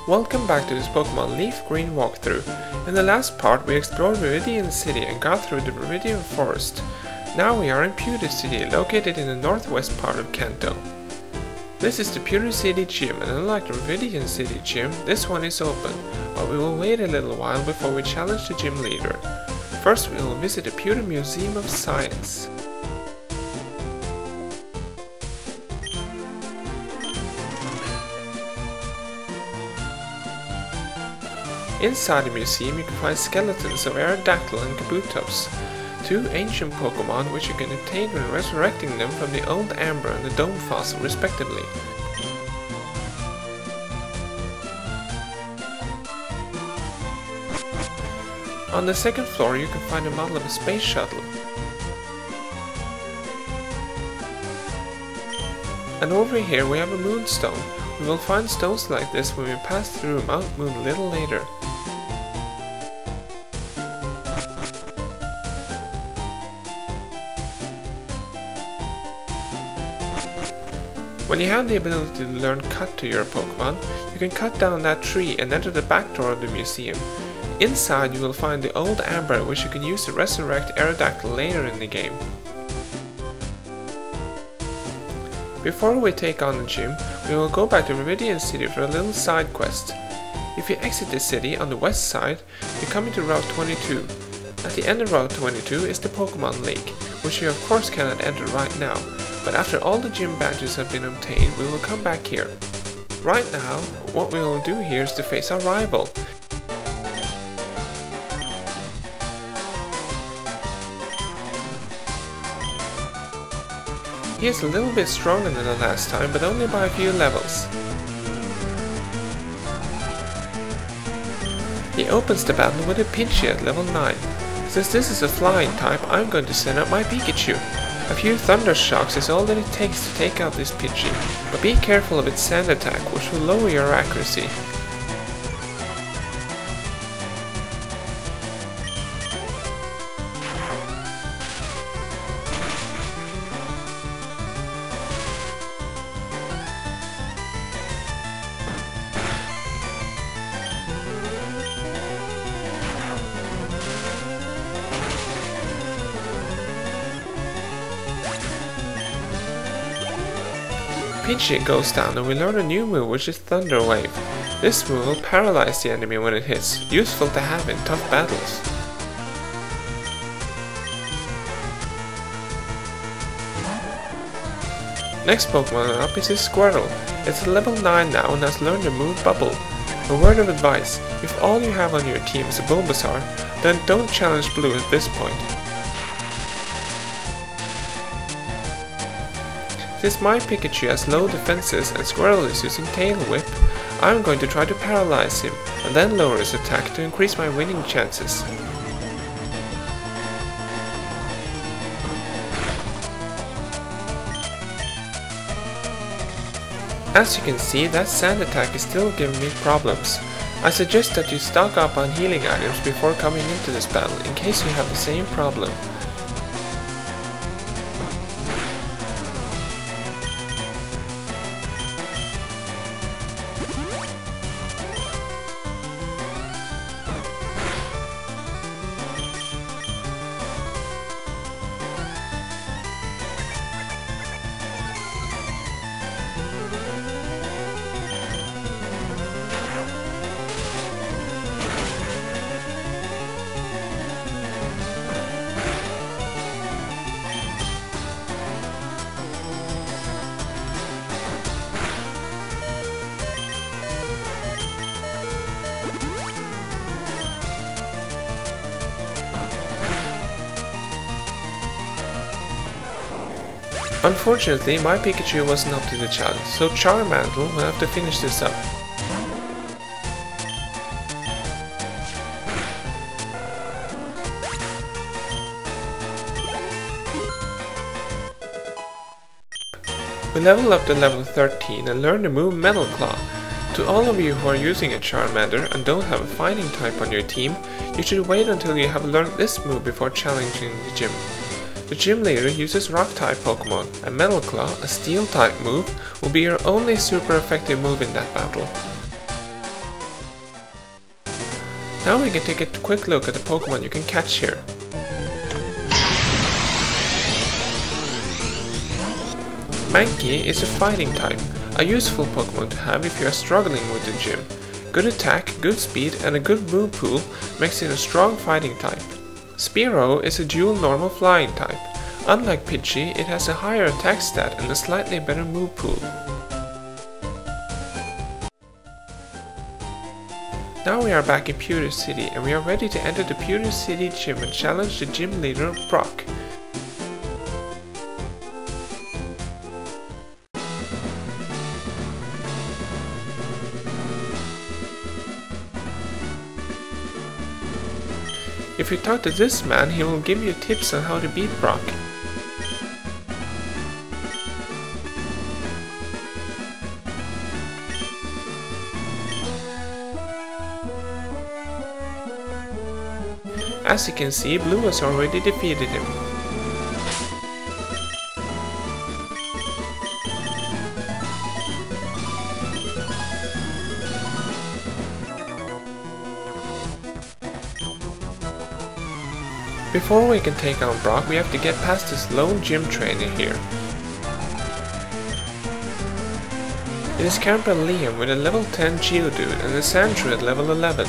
Welcome back to this Pokemon LeafGreen walkthrough. In the last part we explored Viridian City and got through the Viridian Forest. Now we are in Pewter City, located in the northwest part of Kanto. This is the Pewter City Gym, and unlike the Viridian City Gym, this one is open, but we will wait a little while before we challenge the gym leader. First we will visit the Pewter Museum of Science. Inside the museum you can find skeletons of Aerodactyl and Kabutops, two ancient Pokemon which you can obtain when resurrecting them from the old Ember and the Dome fossil respectively. On the second floor you can find a model of a space shuttle. And over here we have a moonstone. We will find stones like this when we pass through Mount Moon a little later. When you have the ability to learn Cut to your Pokemon, you can cut down that tree and enter the back door of the museum. Inside you will find the old Amber which you can use to resurrect Aerodactyl later in the game. Before we take on the gym, we will go back to Viridian City for a little side quest. If you exit the city on the west side, you come into Route 22. At the end of Route 22 is the Pokemon Lake, which you of course cannot enter right now, but after all the gym badges have been obtained, we will come back here. Right now, what we will do here is to face our rival. He is a little bit stronger than the last time, but only by a few levels. He opens the battle with a Pidgey at level 9. Since this is a flying type, I'm going to send out my Pikachu. A few Thunder Shocks is all that it takes to take out this Pidgey, but be careful of its sand attack, which will lower your accuracy. Pidgey goes down and we learn a new move which is Thunder Wave. This move will paralyze the enemy when it hits, useful to have in tough battles. Next Pokemon up is a Squirtle. It's a level 9 now and has learned the move Bubble. A word of advice, if all you have on your team is a Bulbasaur, then don't challenge Blue at this point. Since my Pikachu has low defenses and Squirtle is using Tail Whip, I'm going to try to paralyze him and then lower his attack to increase my winning chances. As you can see, that sand attack is still giving me problems. I suggest that you stock up on healing items before coming into this battle in case you have the same problem. Unfortunately, my Pikachu wasn't up to the challenge, so Charmander will have to finish this up. We level up to level 13 and learn the move Metal Claw. To all of you who are using a Charmander and don't have a fighting type on your team, you should wait until you have learned this move before challenging the gym. The gym leader uses Rock-type Pokemon, and Metal Claw, a Steel-type move, will be your only super effective move in that battle. Now we can take a quick look at the Pokemon you can catch here. Mankey is a fighting type, a useful Pokemon to have if you are struggling with the gym. Good attack, good speed and a good move pool makes it a strong fighting type. Spearow is a dual normal flying type. Unlike Pidgey, it has a higher attack stat and a slightly better move pool. Now we are back in Pewter City and we are ready to enter the Pewter City gym and challenge the gym leader, Brock. If you talk to this man, he will give you tips on how to beat Brock. As you can see, Blue has already defeated him. Before we can take on Brock, we have to get past this lone gym trainer here. It is Camper Liam with a level 10 Geodude and a Sandshrew at level 11.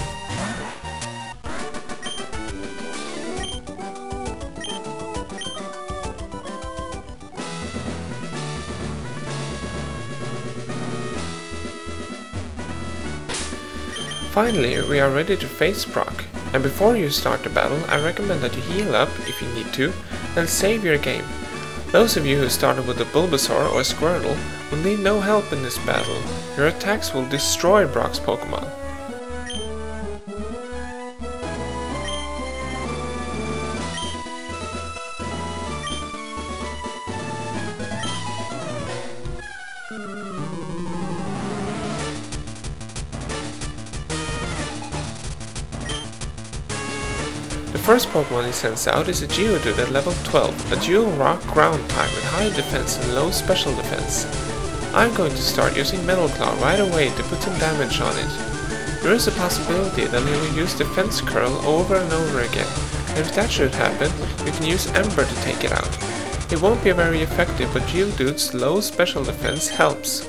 Finally, we are ready to face Brock. And before you start the battle, I recommend that you heal up if you need to, and save your game. Those of you who started with a Bulbasaur or a Squirtle will need no help in this battle. Your attacks will destroy Brock's Pokemon. The first Pokemon he sends out is a Geodude at level 12, a dual rock ground type with high defense and low special defense. I'm going to start using Metal Claw right away to put some damage on it. There is a possibility that he will use Defense Curl over and over again, and if that should happen, you can use Ember to take it out. It won't be very effective, but Geodude's low special defense helps.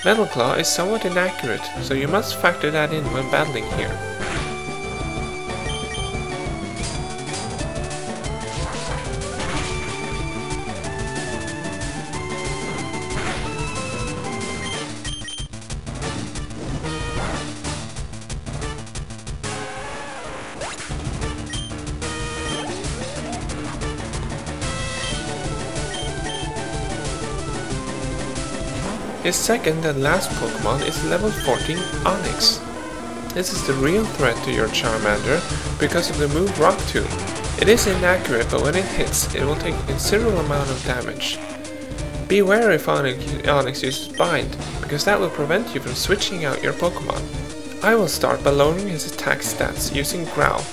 Metal Claw is somewhat inaccurate, so you must factor that in when battling here. His second and last Pokemon is level 14 Onix. This is the real threat to your Charmander because of the move Rock Tomb. It is inaccurate, but when it hits, it will take a considerable amount of damage. Be wary if Onix uses Bind, because that will prevent you from switching out your Pokemon. I will start by lowering his attack stats using Growl.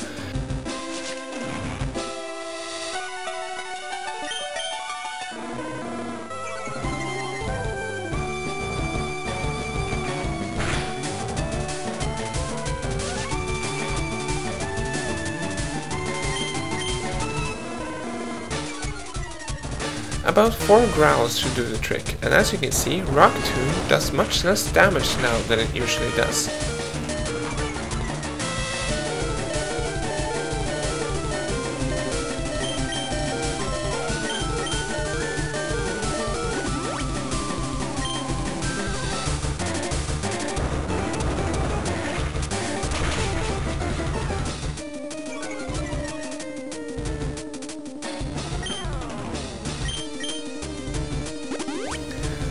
About 4 Growls should do the trick, and as you can see, Rock Tomb does much less damage now than it usually does.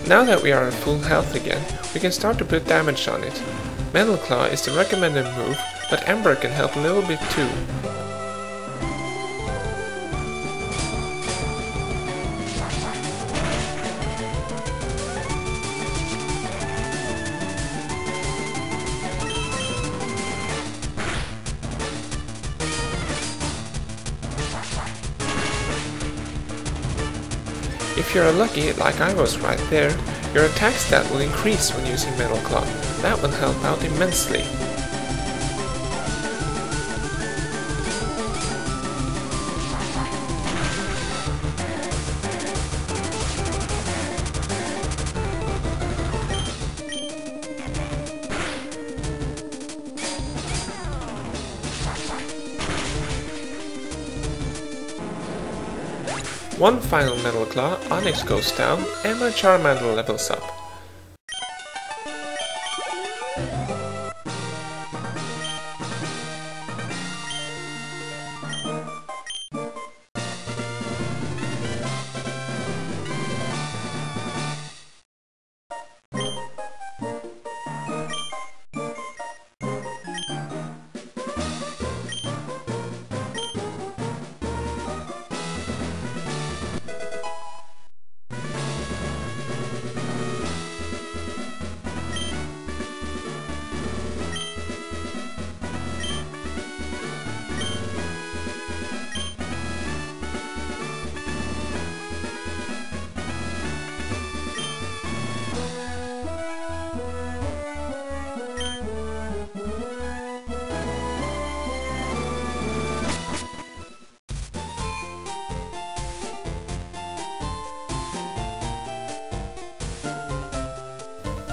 Now that we are at full health again, we can start to put damage on it. Metal Claw is the recommended move, but Ember can help a little bit too. If you're lucky, like I was right there, your attack stat will increase when using Metal Claw. That will help out immensely. One final Metal Claw, Onix goes down, and my Charmander levels up.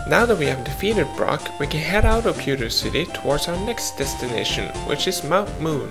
Now that we have defeated Brock, we can head out of Pewter City towards our next destination, which is Mount Moon.